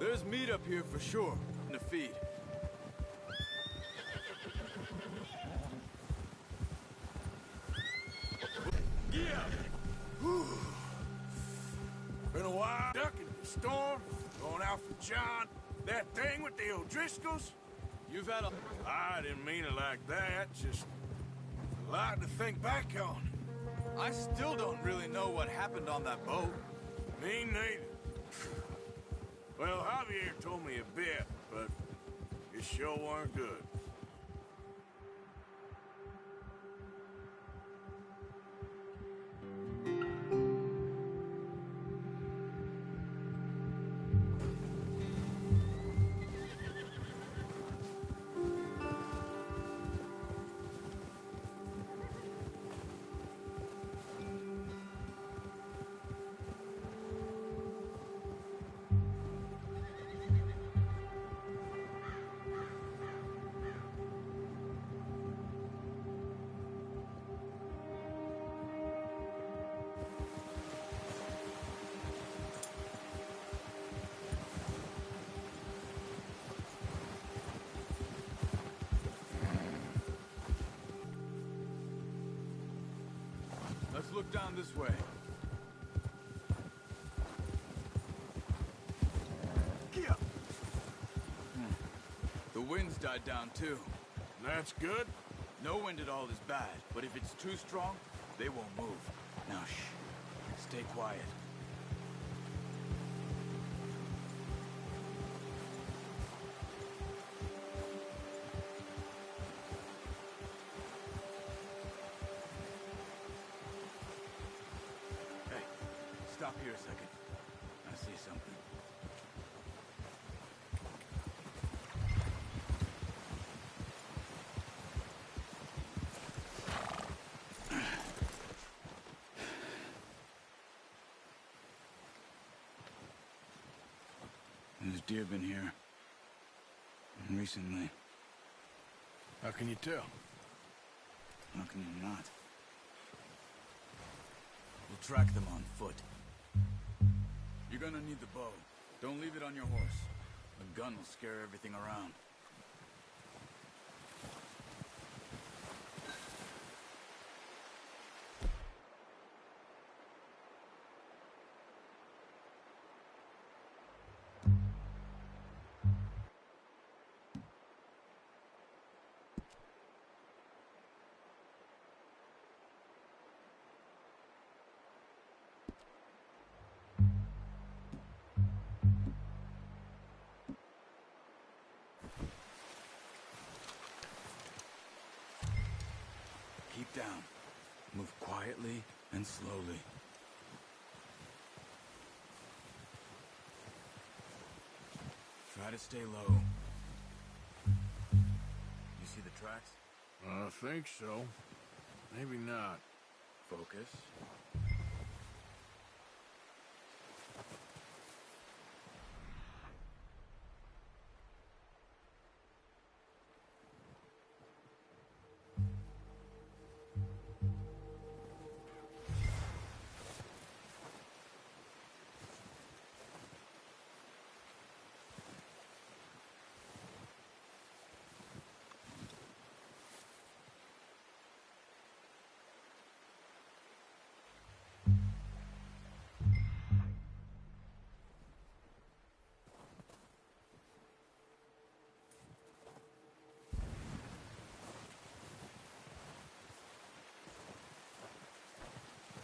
There's meat up here for sure. To feed. Yeah! Whew. Been a while. Ducking the storm, going out for John. That thing with the O'Driscolls. You've had a... I didn't mean it like that, just a lot to think back on. I still don't really know what happened on that boat. Me neither. Well, Javier told me a bit, but it sure weren't good. Let's look down this way. Yeah. The wind's died down too. That's good. No wind at all is bad, but if it's too strong, they won't move. Now shh. Stay quiet. Hey, stop here a second. I see something. There's deer been here. Recently. How can you tell? How can you not? We'll track them on foot. You're gonna need the bow. Don't leave it on your horse. A gun will scare everything around. Keep down. Move quietly and slowly. Try to stay low. You see the tracks? I think so. Maybe not. Focus.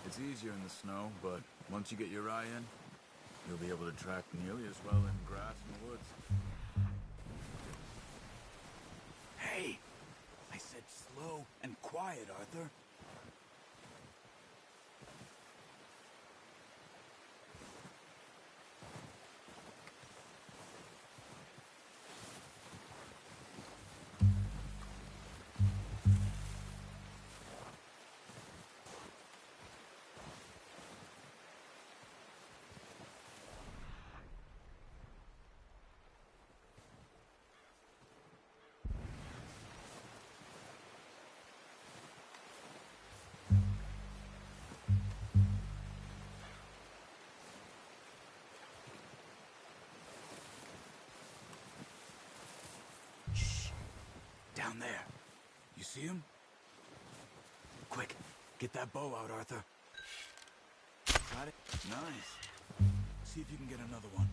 It's easier in the snow, but once you get your eye in, you'll be able to track nearly as well in grass and woods. Hey! I said slow and quiet, Arthur. Down there. You see him? Quick, get that bow out, Arthur. Got it? Nice. See if you can get another one.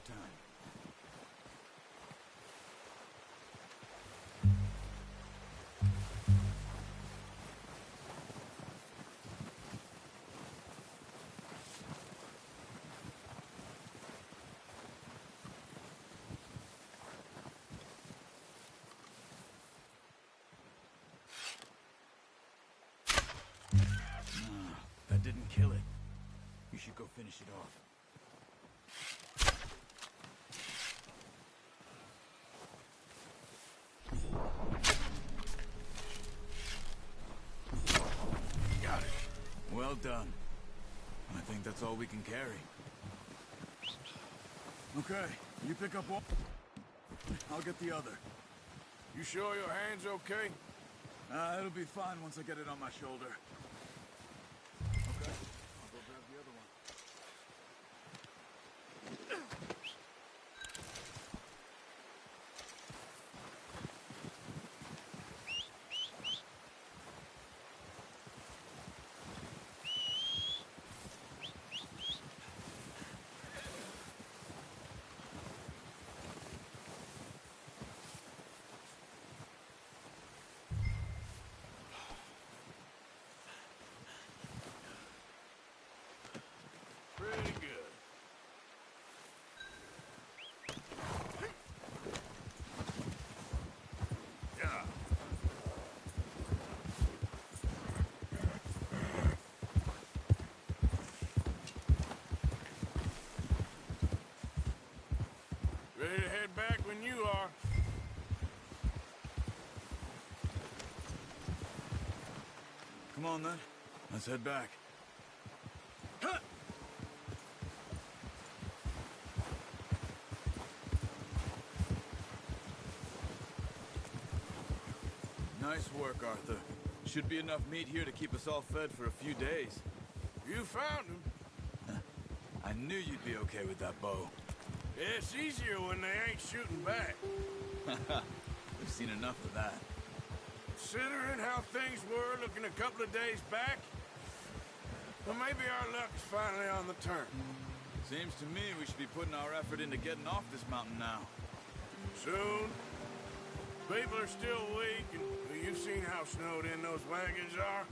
Time. That didn't kill it. You should go finish it off. Well done. I think that's all we can carry. Okay, you pick up one. I'll get the other. You sure your hand's okay? It'll be fine once I get it on my shoulder. Okay, I'll go grab the other one. Pretty good. Yeah. Ready to head back when you are. Come on, then. Let's head back. Nice work, Arthur. Should be enough meat here to keep us all fed for a few days. You found him. I knew you'd be okay with that bow. It's easier when they ain't shooting back. We've seen enough of that. Considering how things were looking a couple of days back, well, maybe our luck is finally on the turn. Seems to me we should be putting our effort into getting off this mountain now. Soon. People are still weak, and you've seen how snowed in those wagons are.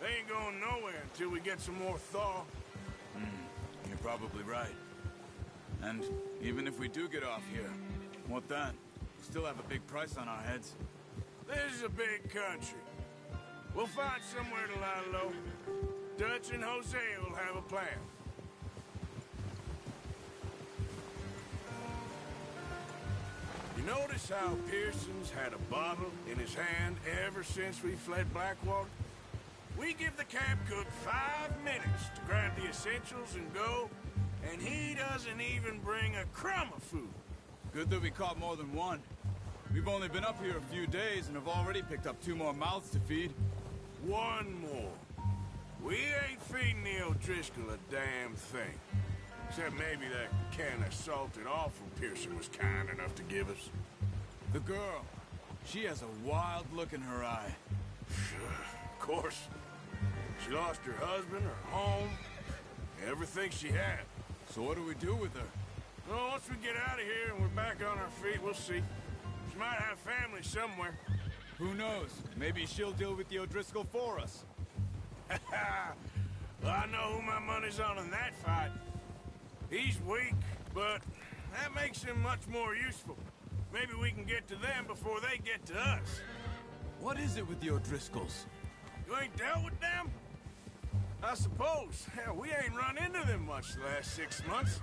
They ain't going nowhere until we get some more thaw. You're probably right. And even if we do get off here, what then? We still have a big price on our heads. This is a big country. We'll find somewhere to lie low. Dutch and Hosea will have a plan. You notice how Pearson's had a bottle in his hand ever since we fled Blackwater? We give the camp cook 5 minutes to grab the essentials and go, and he doesn't even bring a crumb of food. Good that we caught more than one. We've only been up here a few days and have already picked up 2 more mouths to feed. One more. We ain't feeding the O'Driscoll a damn thing. Except maybe that can of salted offal Pearson was kind enough to give us. The girl. She has a wild look in her eye. Of course. She lost her husband, her home, everything she had. So what do we do with her? Well, once we get out of here and we're back on our feet, we'll see. She might have family somewhere. Who knows? Maybe she'll deal with the O'Driscoll for us. Well, I know who my money's on in that fight. He's weak, but that makes him much more useful. Maybe we can get to them before they get to us. What is it with the O'Driscolls? You ain't dealt with them? I suppose. Hell, we ain't run into them much the last 6 months.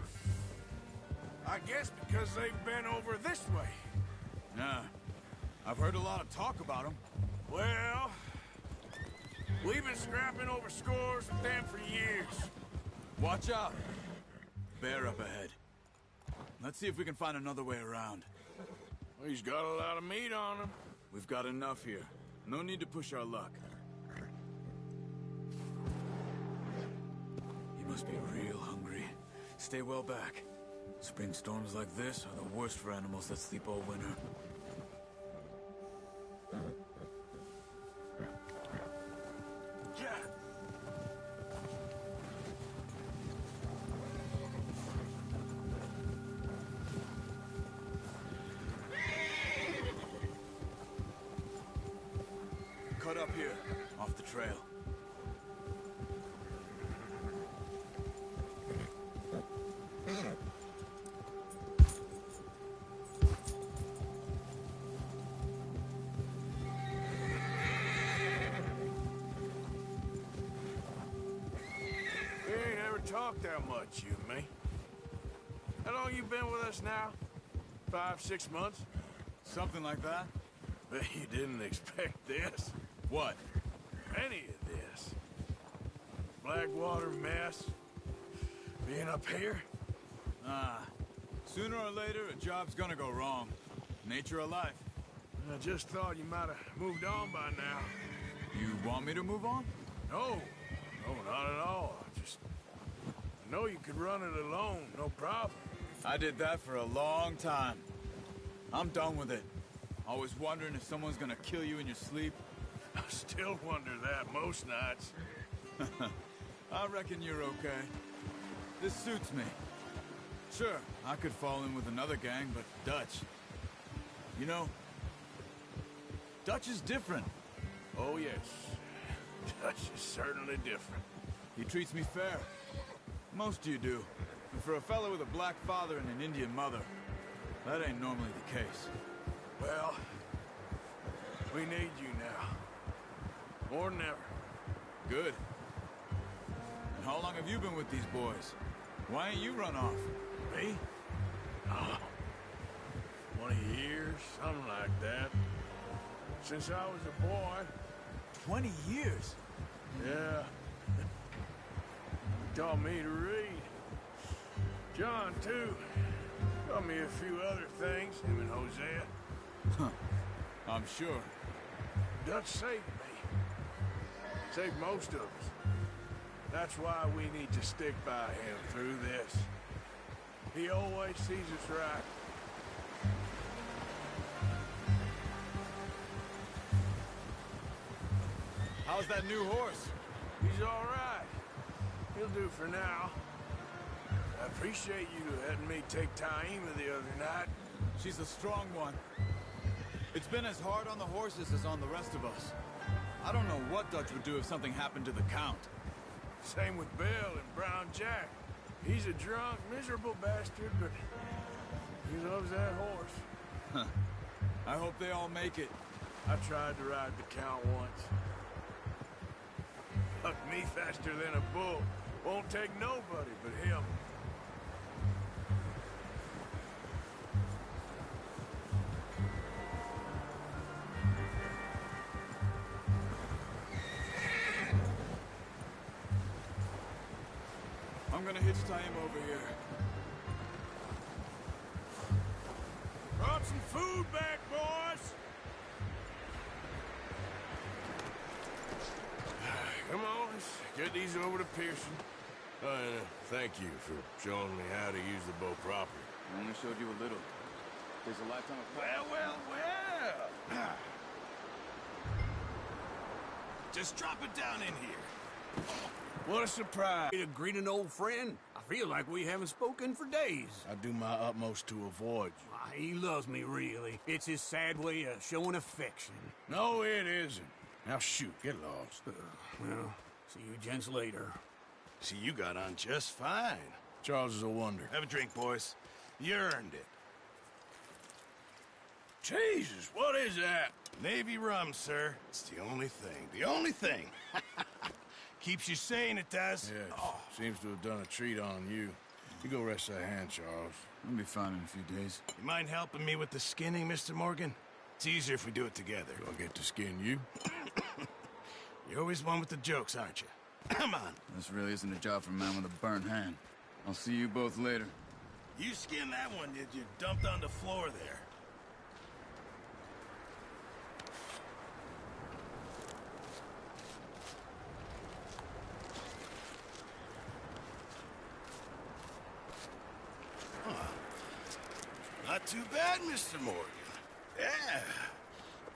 I guess because they've been over this way. Nah. I've heard a lot of talk about them. Well, we've been scrapping over scores with them for years. Watch out. Bear up ahead. Let's see if we can find another way around. Well, he's got a lot of meat on him. We've got enough here. No need to push our luck. He must be real hungry. Stay well back. Spring storms like this are the worst for animals that sleep all winter. Cut up here, off the trail. We ain't ever talked that much, you and me. How long you been with us now? 5, 6 months? Something like that? Bet you didn't expect this. What? Any of this. Blackwater mess. Being up here. Sooner or later, a job's gonna go wrong. Nature of life. I just thought you might have moved on by now. You want me to move on? No. No, not at all. I know you could run it alone, no problem. I did that for a long time. I'm done with it. Always wondering if someone's gonna kill you in your sleep. I still wonder that most nights. I reckon you're okay. This suits me. Sure, I could fall in with another gang, but Dutch... You know, Dutch is different. Oh, yes. Dutch is certainly different. He treats me fair. Most of you do. And for a fella with a black father and an Indian mother, that ain't normally the case. Well, we need you now. More than ever. Good. And how long have you been with these boys? Why ain't you run off? Me? Oh, 20 years, something like that. Since I was a boy. 20 years? Yeah. He taught me to read. John, too. Taught me a few other things, him and Hosea. Huh. I'm sure. Dutch saved me. Saved most of us. That's why we need to stick by him through this. He always sees us right. How's that new horse? He's all right. He'll do for now. I appreciate you letting me take Taima the other night. She's a strong one. It's been as hard on the horses as on the rest of us. I don't know what Dutch would do if something happened to the Count. Same with Bill and Brown Jack. He's a drunk, miserable bastard, but he loves that horse. Huh. I hope they all make it. I tried to ride the Count once. Bucked me faster than a bull. Won't take nobody but him. I'm gonna hitch tie him over here. Brought some food back, boys! Come on, let's get these over to Pearson. Thank you for showing me how to use the bow properly. I only showed you a little. There's a lifetime of... Well! Just drop it down in here. What a surprise. To greet an old friend. I feel like we haven't spoken for days. I do my utmost to avoid you. Why, he loves me, really. It's his sad way of showing affection. No, it isn't. Now shoot, get lost. Well, see you gents later. See, you got on just fine. Charles is a wonder. Have a drink, boys. You earned it. Jesus, what is that? Navy rum, sir. It's the only thing. The only thing. Keeps you sane, it does. Yeah, seems to have done a treat on you. You go rest that hand, Charles. I'll be fine in a few days. You mind helping me with the skinning, Mr. Morgan? It's easier if we do it together. Do I get to skin you? You're always one with the jokes, aren't you? Come on. This really isn't a job for a man with a burnt hand. I'll see you both later. You skinned that one, did you? Dumped on the floor there. Not too bad, Mr. Morgan. Yeah.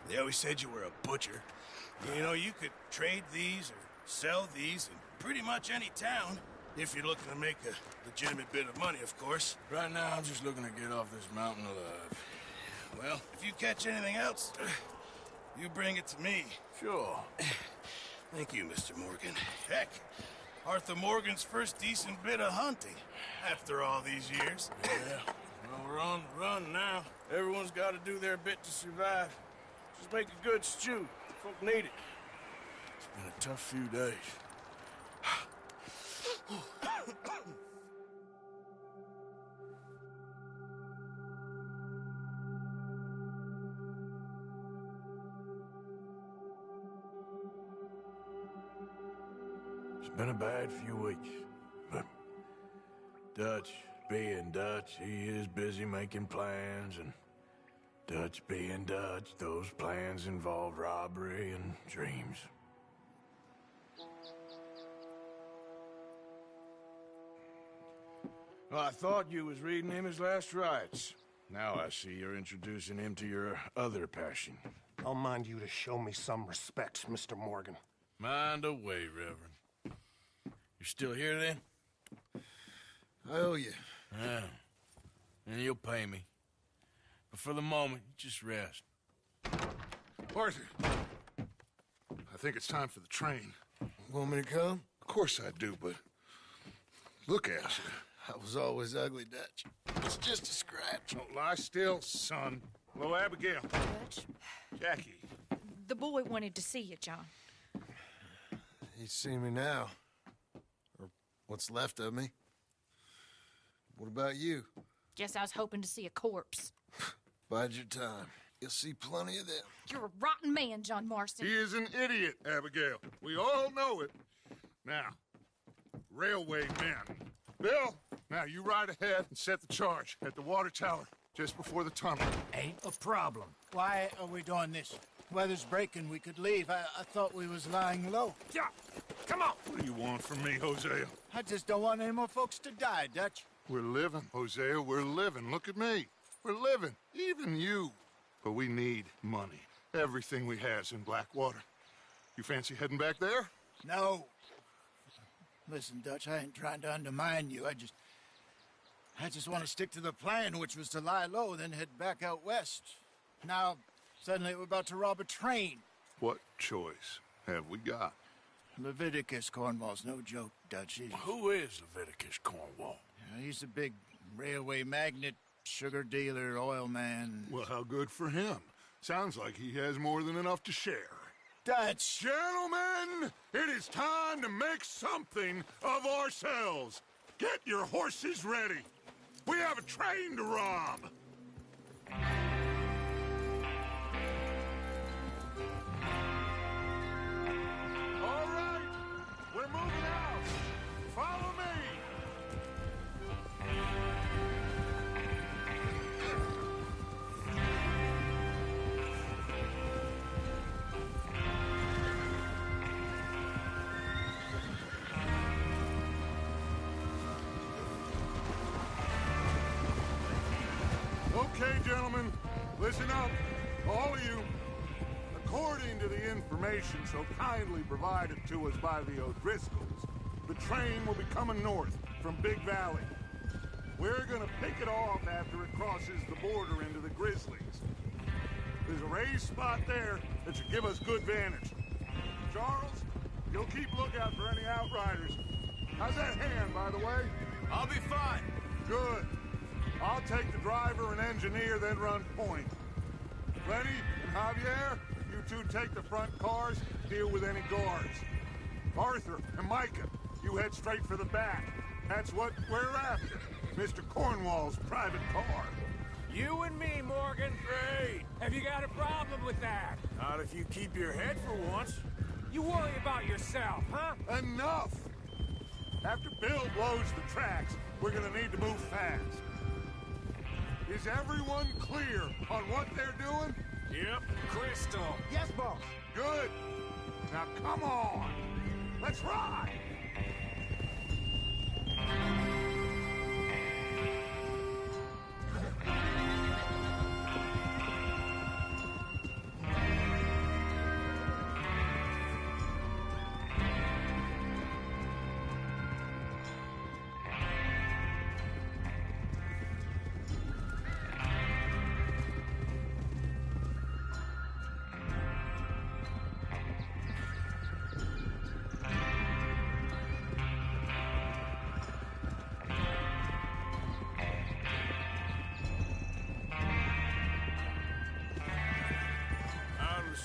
They always said you were a butcher. You know, you could trade these or sell these in pretty much any town. If you're looking to make a legitimate bit of money, of course. Right now, I'm just looking to get off this mountain alive. Well, if you catch anything else, you bring it to me. Sure. Thank you, Mr. Morgan. Heck, Arthur Morgan's first decent bit of hunting after all these years. Yeah. Well, we're on the run now. Everyone's got to do their bit to survive. Just make a good stew. Folk need it. It's been a tough few days. It's been a bad few weeks, but Dutch being Dutch, he is busy making plans, and Dutch being Dutch, those plans involve robbery and dreams. Well, I thought you was reading him his last rites. Now I see you're introducing him to your other passion. I'll mind you to show me some respect, Mr. Morgan. Mind away, Reverend. You still here, then? I owe you. Yeah. And you'll pay me. But for the moment, just rest. Arthur, I think it's time for the train. Want me to come? Of course I do, but look at you. I was always ugly, Dutch. It's just a scratch. Don't lie still, son. Hello, Abigail. Dutch, Jackie. the boy wanted to see you, John. He's seen me now. Or what's left of me. What about you? Guess I was hoping to see a corpse. Bide your time. You'll see plenty of them. You're a rotten man, John Marston. He is an idiot, Abigail. We all know it. Now, railway men. Bill, now you ride ahead and set the charge at the water tower just before the tunnel. Ain't a problem. Why are we doing this? Weather's breaking. We could leave. I thought we was lying low. Yeah, come on. What do you want from me, Hosea? I just don't want any more folks to die, Dutch. We're living, Hosea. We're living. Look at me. We're living. Even you. But we need money. Everything we has in Blackwater. You fancy heading back there? No. Listen, Dutch, I ain't trying to undermine you. I just want to stick to the plan, which was to lie low, then head back out west. Now, suddenly we're about to rob a train. What choice have we got? Leviticus Cornwall's no joke, Dutch. Who is Leviticus Cornwall? He's a big railway magnate, sugar dealer, oil man. Well, how good for him. Sounds like he has more than enough to share. Dutch! Gentlemen, it is time to make something of ourselves. Get your horses ready. We have a train to rob. All right, we're moving out. Follow me. Okay, gentlemen, listen up. All of you. The According to the information so kindly provided to us by the O'Driscolls, the train will be coming north from Big Valley. We're gonna pick it off after it crosses the border into the Grizzlies. There's a raised spot there that should give us good vantage. Charles, you'll keep lookout for any outriders. How's that hand, by the way? I'll be fine. Good. I'll take the driver and engineer, then run point. Lenny and Javier, you two take the front cars, deal with any guards. Arthur and Micah, you head straight for the back. That's what we're after. Mr. Cornwall's private car. You and me, Morgan. Great. Have you got a problem with that? Not if you keep your head for once. You worry about yourself, huh? Enough! After Bill blows the tracks, we're gonna need to move fast. Is everyone clear on what they're doing? Yep. Crystal. Yes, boss. Good. Now come on. Let's ride.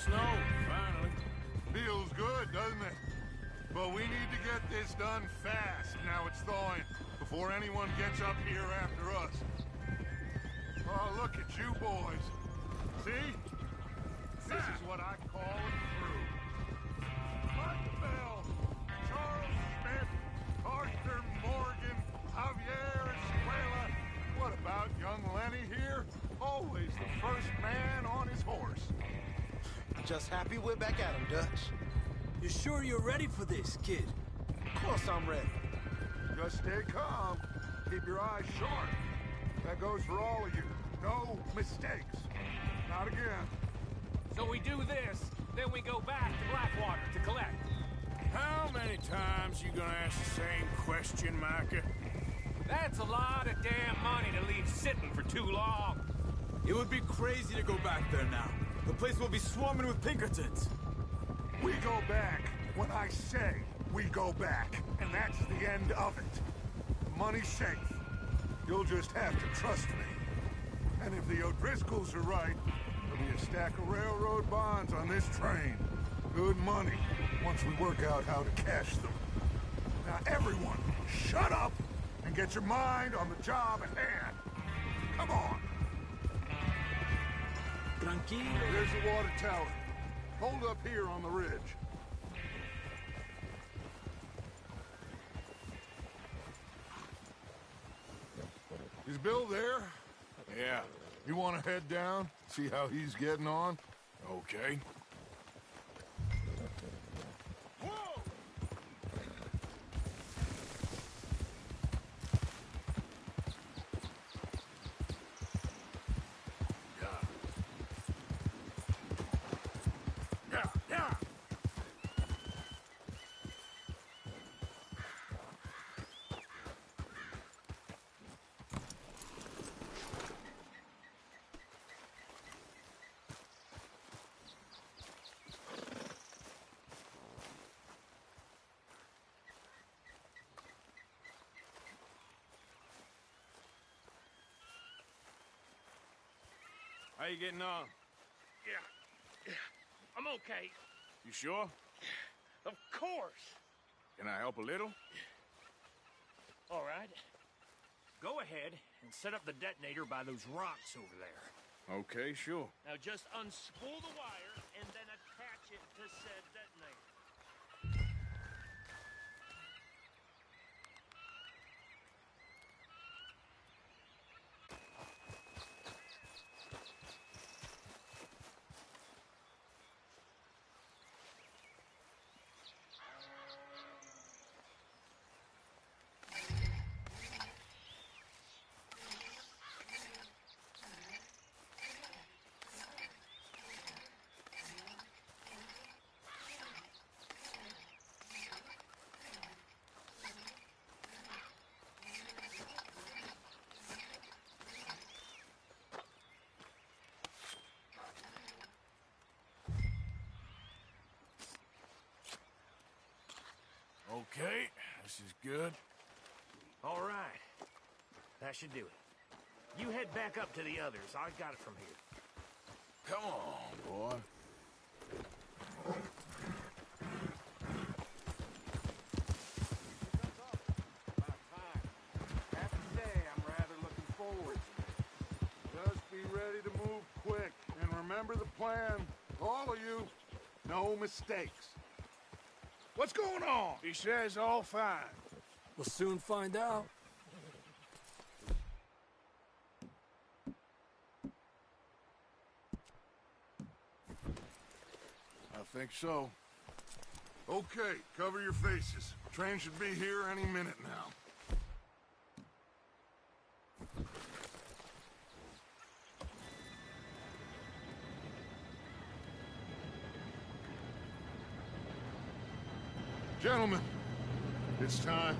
Snow, finally. Feels good, doesn't it? But we need to get this done fast now it's thawing, before anyone gets up here after us. Oh, look at you boys. See? This is what I call a crew. Mike Bell, Charles Smith, Arthur Morgan, Javier Escuela. What about young Lenny here? Always the first man on his horse. Just happy we're back at him, Dutch. You sure you're ready for this, kid? Of course I'm ready. Just stay calm. Keep your eyes sharp. That goes for all of you. No mistakes. Not again. So we do this, then we go back to Blackwater to collect. How many times you gonna ask the same question, Micah? That's a lot of damn money to leave sitting for too long. It would be crazy to go back there now. The place will be swarming with Pinkertons. We go back when I say we go back. And that's the end of it. The money's safe. You'll just have to trust me. And if the O'Driscolls are right, there'll be a stack of railroad bonds on this train. Good money, once we work out how to cash them. Now everyone, shut up and get your mind on the job at hand. Come on. Tranquilo. There's the water tower. Hold up here on the ridge. Is Bill there? Yeah. You want to head down? See how he's getting on? Okay. How you getting on? Yeah. I'm okay. You sure? Of course. Can I help a little? All right. Go ahead and set up the detonator by those rocks over there. Okay, sure. Now just unspool the wire and then attach it to said detonator. Okay, this is good. All right. That should do it. You head back up to the others. I got it from here. Come on, boy. Happy day, I'm rather looking forward to. Just be ready to move quick, and remember the plan. All of you, no mistakes. What's going on? He says all fine. We'll soon find out. I think so. Okay, cover your faces. Train should be here any minute now. Gentlemen, it's time.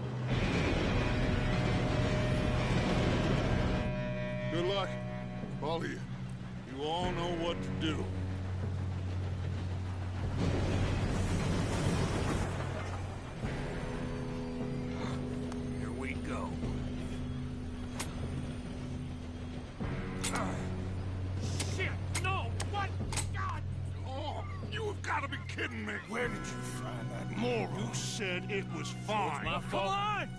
Good luck, all of you. You all know what to do. Here we go. Shit! No! What? God! Oh, you have got to be kidding me. Where did you find that moron? You said it was fine. My fault. Come on!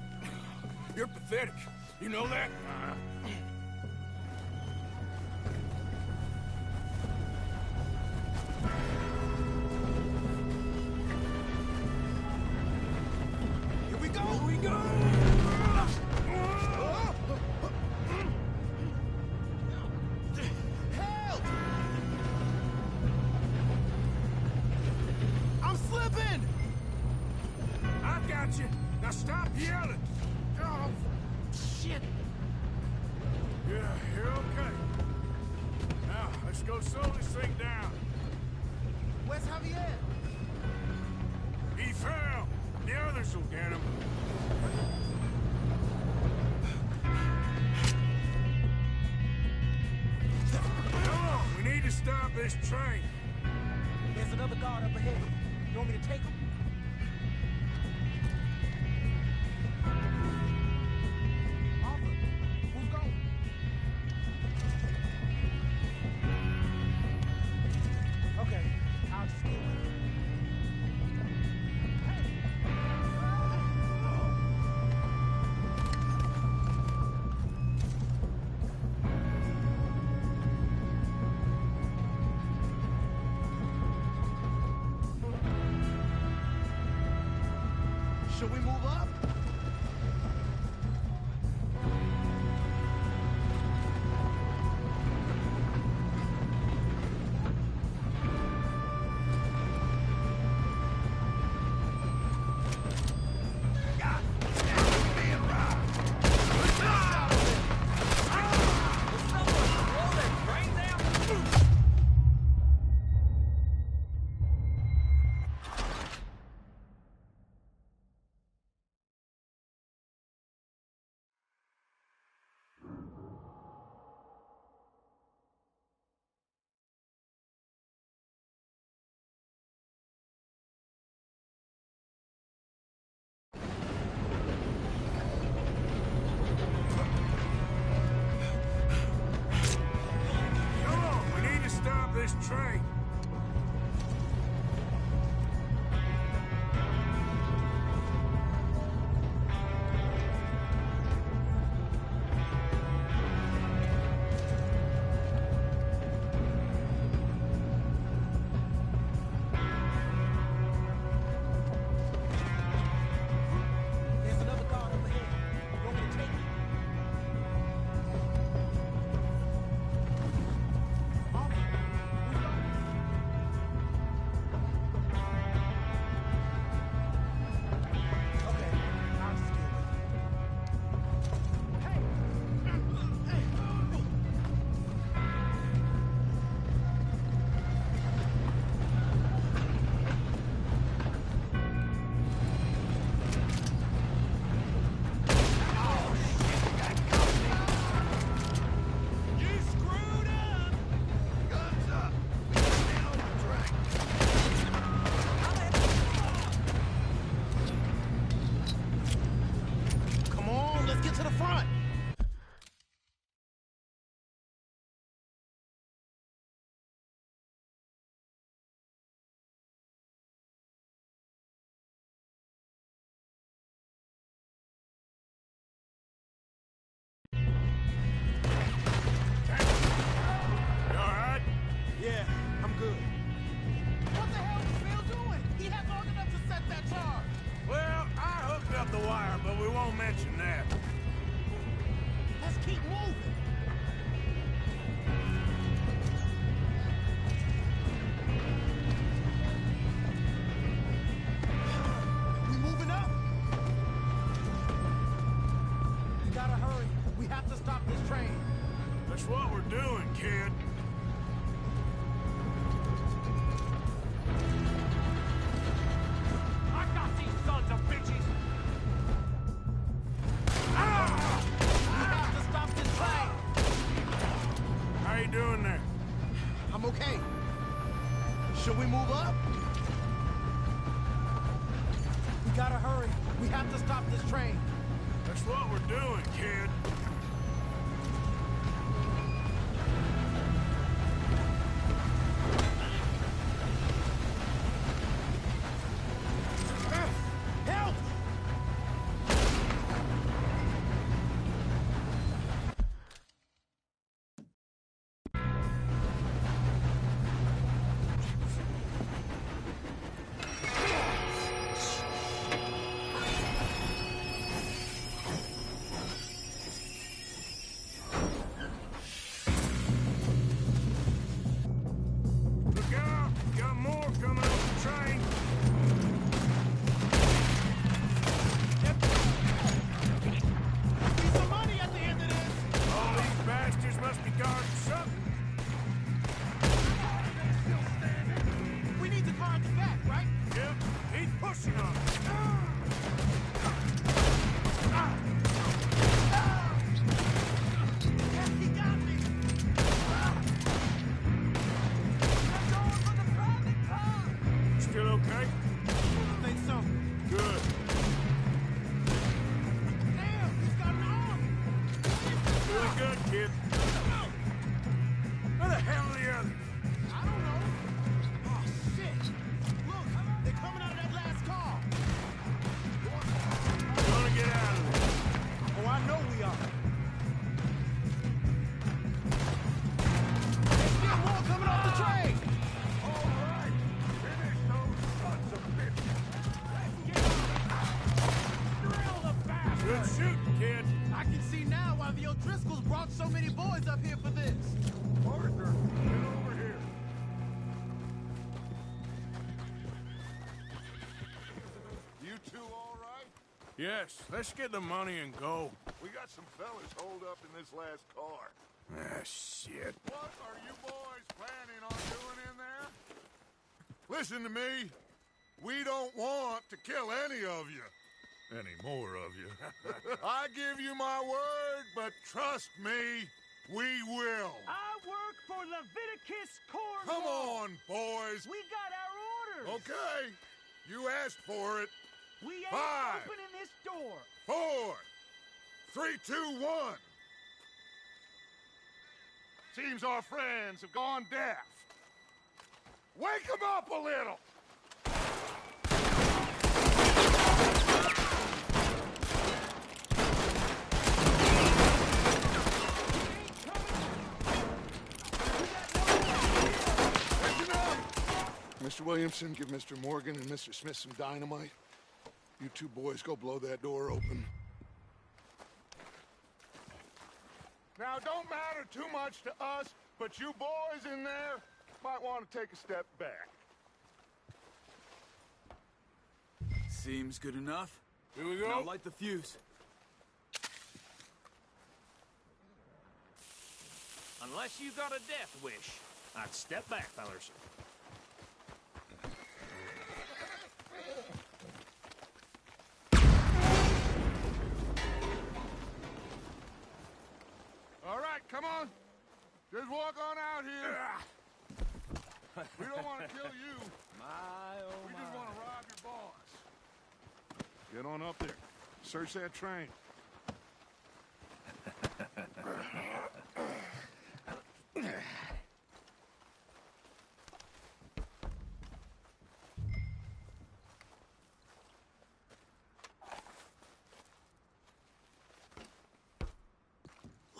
You're pathetic. You know that? Here we go! Here we go! Help! I'm slipping! I've got you. Now stop yelling. Oh, shit! Yeah, you're okay. Now, let's go slow this thing down. Where's Javier? He fell. The others will get him. Come on, we need to stop this train. There's another guard up ahead. You want me to take him? Should we move up? mention that. Let's keep moving. We moving up? We gotta hurry. We have to stop this train. That's what we're doing, kid. I got these sons of bitches! We have to stop this train. How you doing there? I'm okay. Should we move up? We gotta hurry. We have to stop this train. That's what we're doing, kid. Help! Look out! Got more coming off the train. Need some money at the end of this. All these bastards must be guarding something. We need to guard the back, right? Yep, he's pushing on us. Yes, he got me. I'm going for the private car. Still okay? I think so. Good. Damn, he's got an arm. Really good, kid. Where the hell are the others? I don't know. Oh, shit. Look, they're coming out of that last car. Gonna get out of there. Oh, I know we are. There's still more coming off the train. All right, finish those sons of bitches. Drill the bastard. Good shooting, kid. I can see now why the O'Driscolls brought so many boys up here for this. Arthur, get over here. You two all right? Yes, let's get the money and go. We got some fellas holed up in this last car. Ah, shit. What are you boys planning on doing in there? Listen to me. We don't want to kill any of you. Any more of you. I give you my word, but trust me, we will. I work for Leviticus Corps. Come on, boys. We got our orders. Okay. You asked for it. We ain't 5, opening this door. 4, 3, 2, 1. Seems our friends have gone deaf. Wake them up a little. Listen up. Mr. Williamson, give Mr. Morgan and Mr. Smith some dynamite. You two boys go blow that door open. Now, it don't matter too much to us, but you boys in there might want to take a step back. Seems good enough. Here we go. Now light the fuse. Unless you got a death wish, I'd step back, fellers. All right, come on. Just walk on out here. We don't want to kill you. We just want to rob your boss. Get on up there. Search that train.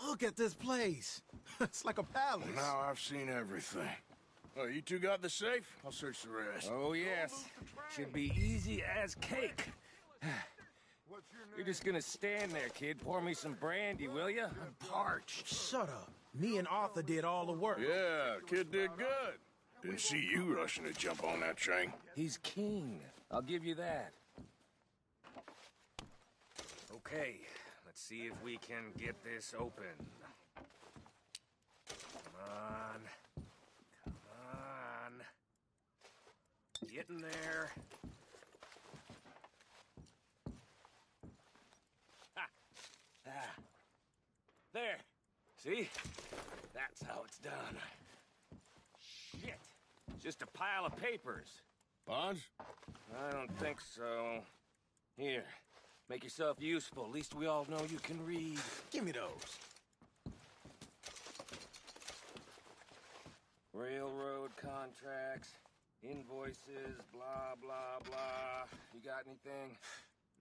Look at this place. It's like a palace. Now I've seen everything. Oh, you two got the safe? I'll search the rest. Oh, yes. Should be easy as cake. What's your name? You're just gonna stand there, kid. Pour me some brandy, will ya? I'm parched. Shut up. Me and Arthur did all the work. Yeah, kid did good. Didn't see you rushing to jump on that train. He's king. I'll give you that. Okay, let's see if we can get this open. Come on. Come on. Get in there. Ha! Ah. There. See? That's how it's done. Shit. Just a pile of papers. Bonds? I don't think so. Here. Make yourself useful. At least we all know you can read. Give me those. Railroad contracts, invoices, blah, blah, blah. You got anything?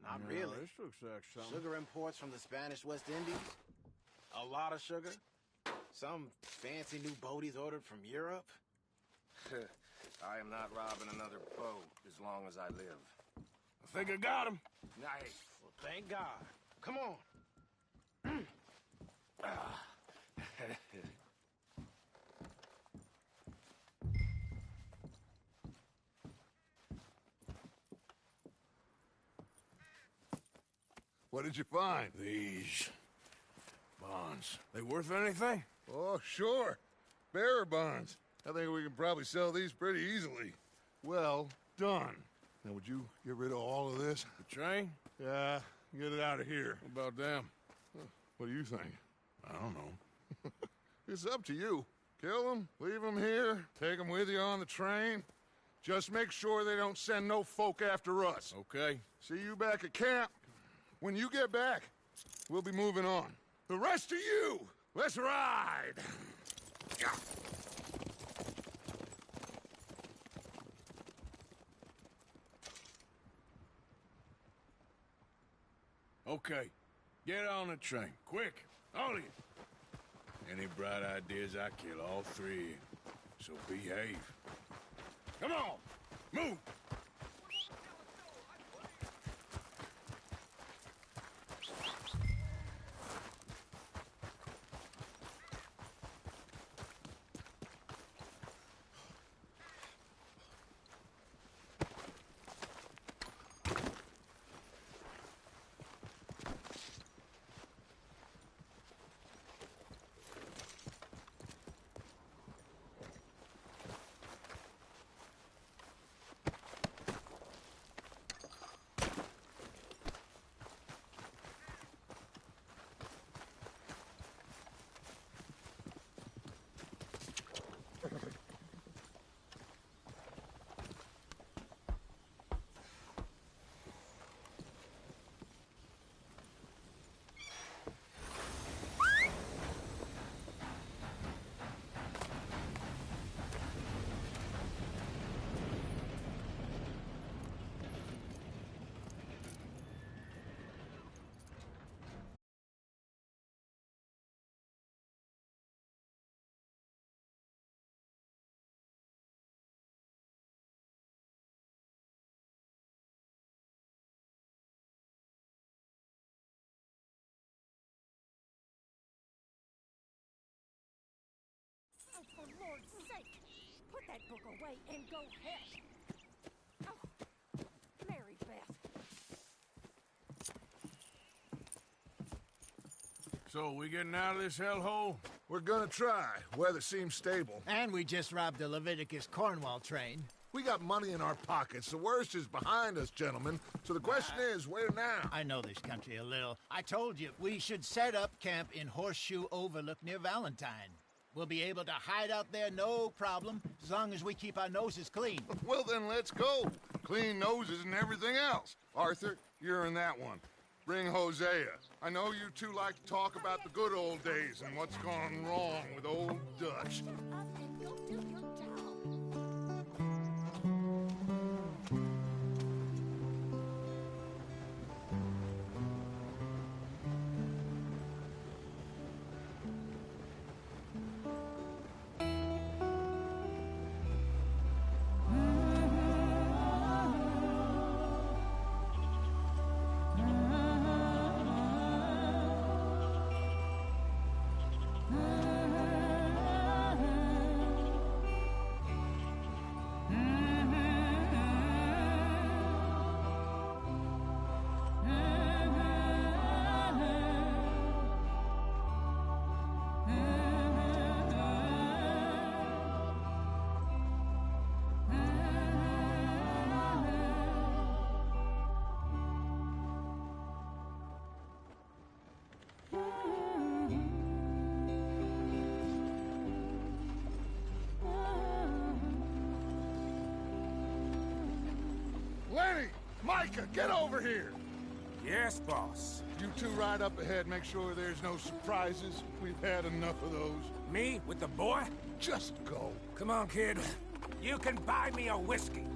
Not really. This looks like something. Sugar imports from the Spanish West Indies. A lot of sugar. Some fancy new boat he's ordered from Europe. I am not robbing another boat as long as I live. I think I got him. Nice. Well, thank God. Come on. What did you find? These bonds. They worth anything? Oh, sure. Bearer bonds. I think we can probably sell these pretty easily. Well done. Now, would you get rid of all of this? The train? Yeah, get it out of here. What about them? What do you think? I don't know. It's up to you. Kill them, leave them here, take them with you on the train. Just make sure they don't send no folk after us. Okay. See you back at camp. When you get back, we'll be moving on. The rest of you, let's ride! Okay. Get on the train. Quick. All of you. Any bright ideas, I kill all three. So behave. Come on. Move. Oh, for Lord's sake! Put that book away and go help! Oh, Mary Beth. So, we getting out of this hellhole? We're gonna try. Weather seems stable. And we just robbed the Leviticus Cornwall train. We got money in our pockets. The worst is behind us, gentlemen. So the question is, where now? I know this country a little. I told you, we should set up camp in Horseshoe Overlook near Valentine. We'll be able to hide out there no problem, as long as we keep our noses clean. Well, then let's go. Clean noses and everything else. Arthur, you're in that one. Bring Hosea. I know you two like to talk about the good old days and what's gone wrong with old Dutch. Go do your job. Mm-hmm. Lenny! Micah, get over here! Yes, boss. You two ride up ahead, make sure there's no surprises. We've had enough of those. Me with the boy? Just go. Come on, kid. You can buy me a whiskey.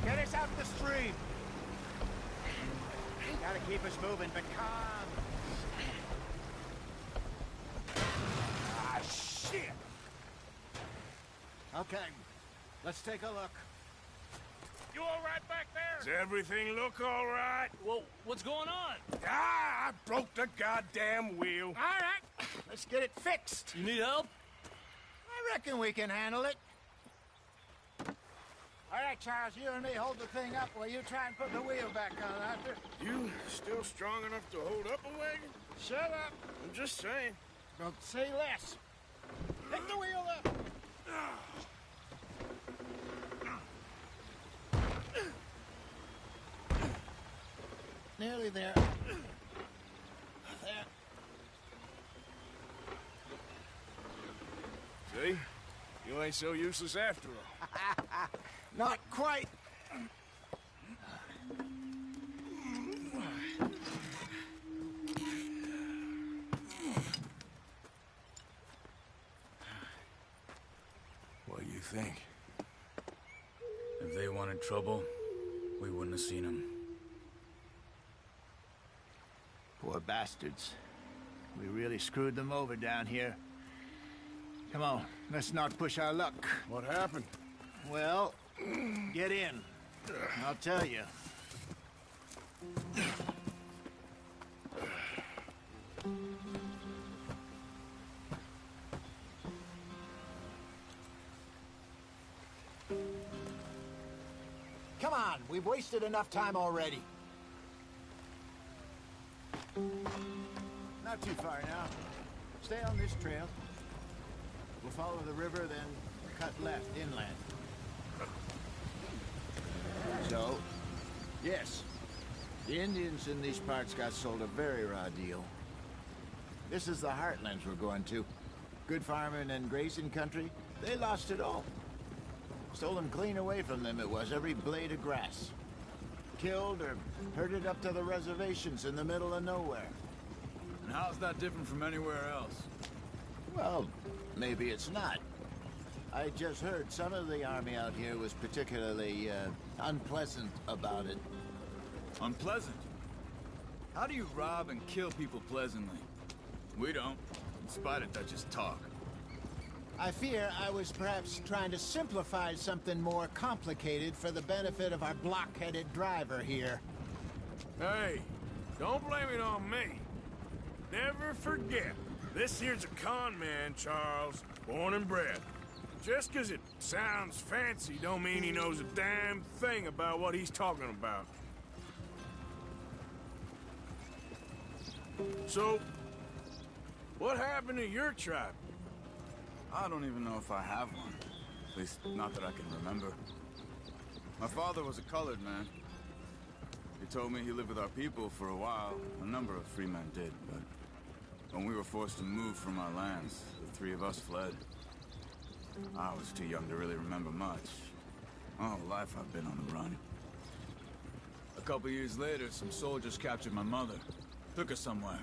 Get us out the stream. Gotta keep us moving, but calm. Ah, shit! Okay, let's take a look. You all right back there? Does everything look all right? Well, what's going on? Ah, I broke the goddamn wheel. All right, let's get it fixed. You need help? I reckon we can handle it. All right, Charles, you and me hold the thing up while you try and put the wheel back on, Arthur. You still strong enough to hold up a wagon? Shut up. I'm just saying. Don't say less. Pick the wheel up. Nearly there. There. See? You ain't so useless after all. Not quite. What do you think? If they wanted trouble, we wouldn't have seen them. Poor bastards. We really screwed them over down here. Come on, let's not push our luck. What happened? Well, get in. I'll tell you. Come on, we've wasted enough time already. Not too far now. Stay on this trail. We'll follow the river, then cut left inland. So, yes, the Indians in these parts got sold a very raw deal. This is the heartlands we're going to. Good farming and grazing country, they lost it all. Stolen clean away from them it was, every blade of grass. Killed or herded up to the reservations in the middle of nowhere. And how's that different from anywhere else? Well, maybe it's not. I just heard some of the army out here was particularly, unpleasant about it. Unpleasant? How do you rob and kill people pleasantly? We don't, in spite of Dutch's talk. I fear I was perhaps trying to simplify something more complicated for the benefit of our block-headed driver here. Hey, don't blame it on me. Never forget, this here's a con man, Charles, born and bred. Just 'cause it sounds fancy don't mean he knows a damn thing about what he's talking about. So, what happened to your tribe? I don't even know if I have one. At least, not that I can remember. My father was a colored man. He told me he lived with our people for a while. A number of free men did, but when we were forced to move from our lands, the three of us fled. I was too young to really remember much. My whole life I've been on the run. A couple years later, some soldiers captured my mother. Took her somewhere.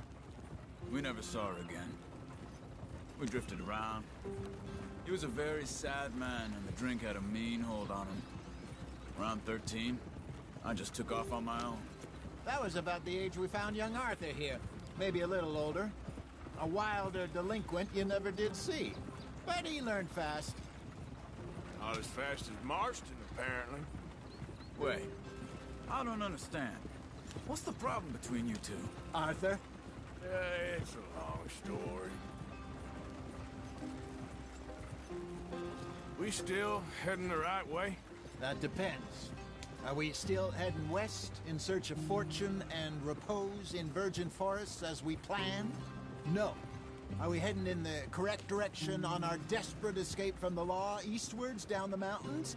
We never saw her again. We drifted around. He was a very sad man, and the drink had a mean hold on him. Around 13, I just took off on my own. That was about the age we found young Arthur here. Maybe a little older. A wilder delinquent you never did see. But he learned fast. Not as fast as Marston, apparently. Wait, I don't understand. What's the problem between you two? Arthur? It's a long story. still heading the right way? That depends. Are we still heading west in search of fortune and repose in virgin forests as we planned? No. Are we heading in the correct direction on our desperate escape from the law eastwards down the mountains?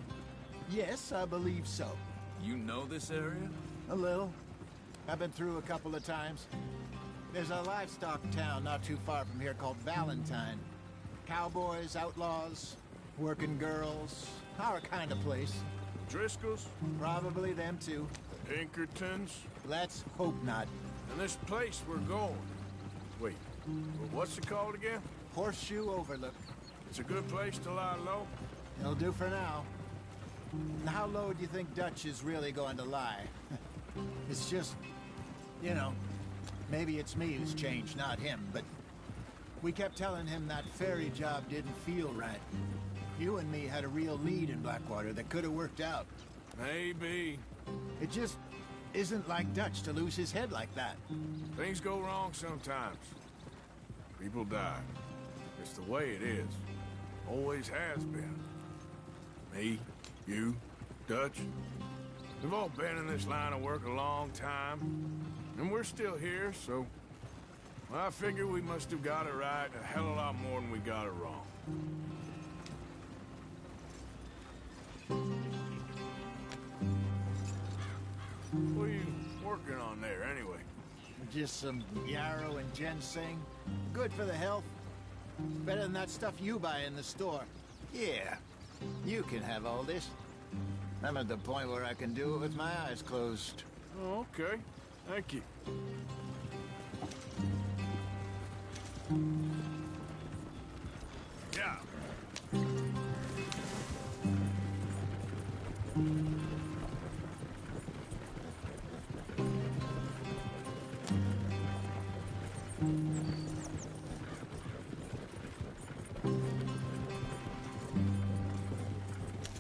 Yes, I believe so. You know this area? A little. I've been through a couple of times. There's a livestock town not too far from here called Valentine. Cowboys, outlaws, working girls, our kind of place. Driscoll's? Probably them too. Pinkertons? Let's hope not. And this place we're going. Wait, what's it called again? Horseshoe Overlook. It's a good place to lie low? It'll do for now. How low do you think Dutch is really going to lie? It's just, you know, maybe it's me who's changed, not him, but we kept telling him that ferry job didn't feel right. You and me had a real lead in Blackwater that could have worked out. Maybe. It just isn't like Dutch to lose his head like that. Things go wrong sometimes. People die. It's the way it is. Always has been. Me, you, Dutch. We've all been in this line of work a long time. And we're still here, so... well, I figure we must have got it right a hell of a lot more than we got it wrong. What are you working on there, anyway? Just some yarrow and ginseng. Good for the health. Better than that stuff you buy in the store. Yeah, you can have all this. I'm at the point where I can do it with my eyes closed. Oh, okay. Thank you. Yeah.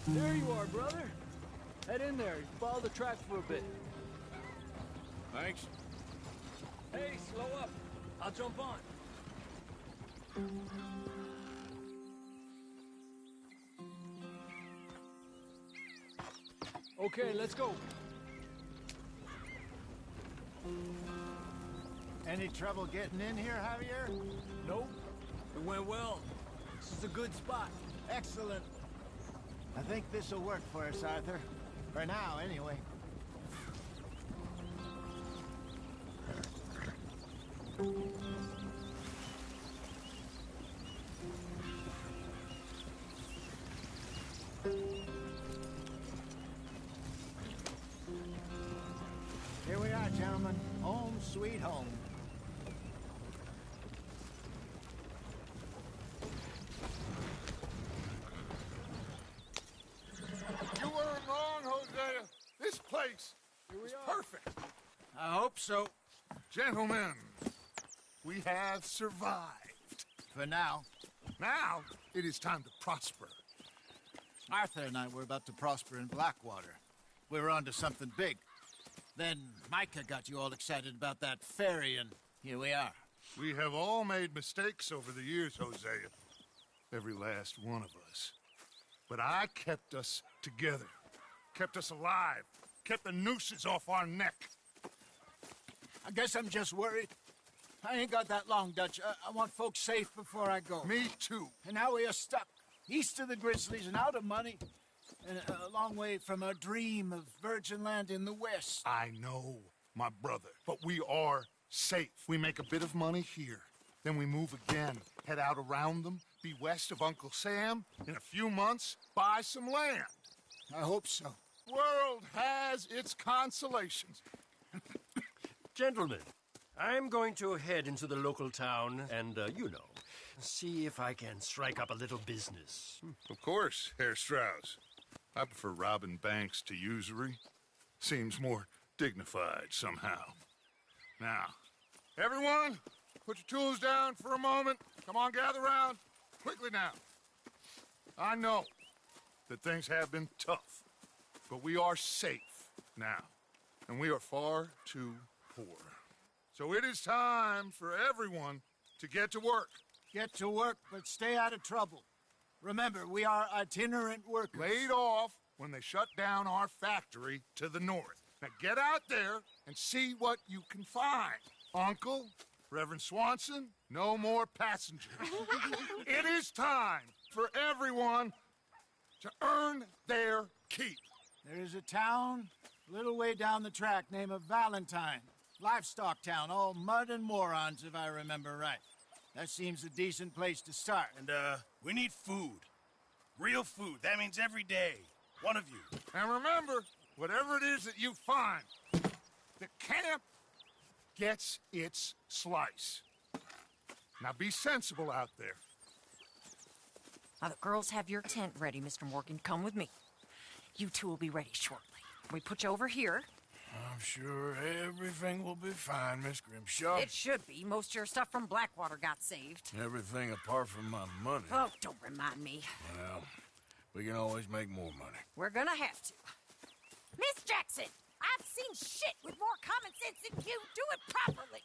There you are, brother. Head in there. Follow the track for a bit. Thanks. Hey, slow up. I'll jump on. Okay, let's go. Any trouble getting in here, Javier? Nope. It went well. This is a good spot. Excellent. I think this'll work for us, Arthur. For now, anyway. Here we are, gentlemen. Home sweet home. You weren't wrong, Hosea. This place is perfect. I hope so. Gentlemen, we have survived. For now. Now, it is time to prosper. Arthur and I were about to prosper in Blackwater. We were on to something big. Then Micah got you all excited about that ferry, and here we are. We have all made mistakes over the years, Hosea. Every last one of us. But I kept us together. Kept us alive. Kept the nooses off our neck. I guess I'm just worried. I ain't got that long, Dutch. I want folks safe before I go. Me too. And now we are stuck. East of the Grizzlies and out of money. And a long way from our dream of virgin land in the west. I know, my brother. But we are safe. We make a bit of money here. Then we move again. Head out around them. Be west of Uncle Sam. In a few months, buy some land. I hope so. World has its consolations. Gentlemen, I'm going to head into the local town and, you know, see if I can strike up a little business. Of course, Herr Strauss. I prefer robbing banks to usury. Seems more dignified somehow. Now, everyone, put your tools down for a moment. Come on, gather round. Quickly now. I know that things have been tough, but we are safe now, and we are far too poor. So it is time for everyone to get to work. Get to work, but stay out of trouble. Remember, we are itinerant workers. Laid off when they shut down our factory to the north. Now get out there and see what you can find. Uncle, Reverend Swanson, no more passengers. It is time for everyone to earn their keep. There is a town a little way down the track named Valentine. Livestock town, all mud and morons, if I remember right. That seems a decent place to start. And, we need food. Real food. That means every day. One of you. And remember, whatever it is that you find, the camp gets its slice. Now be sensible out there. Now the girls have your tent ready, Mr. Morgan. Come with me. You two will be ready shortly. We put you over here. I'm sure everything will be fine, Miss Grimshaw. It should be. Most of your stuff from Blackwater got saved. Everything apart from my money. Oh, don't remind me. Well, we can always make more money. We're gonna have to. Miss Jackson, I've seen shit with more common sense than you. Do it properly.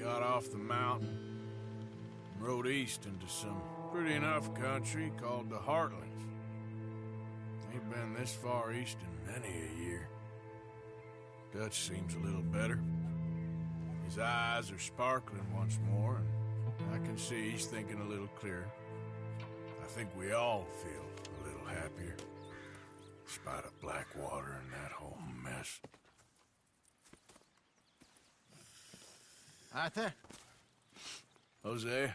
Got off the mountain and rode east into some pretty enough country called the Heartlands. Ain't been this far east in many a year. Dutch seems a little better. His eyes are sparkling once more, and I can see he's thinking a little clearer. I think we all feel a little happier, in spite of Blackwater and that whole mess. Arthur? Jose?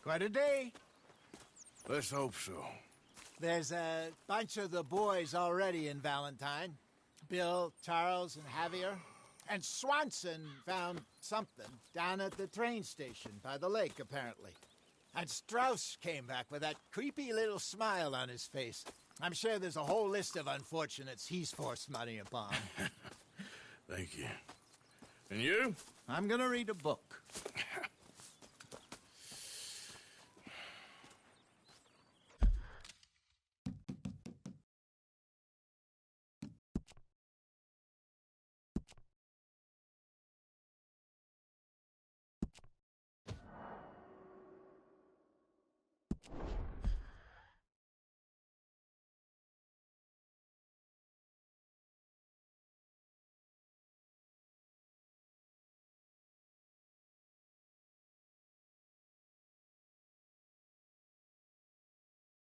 Quite a day. Let's hope so. There's a bunch of the boys already in Valentine. Bill, Charles, and Javier. And Swanson found something down at the train station by the lake, apparently. And Strauss came back with that creepy little smile on his face. I'm sure there's a whole list of unfortunates he's forced money upon. Thank you. And you? I'm gonna read a book.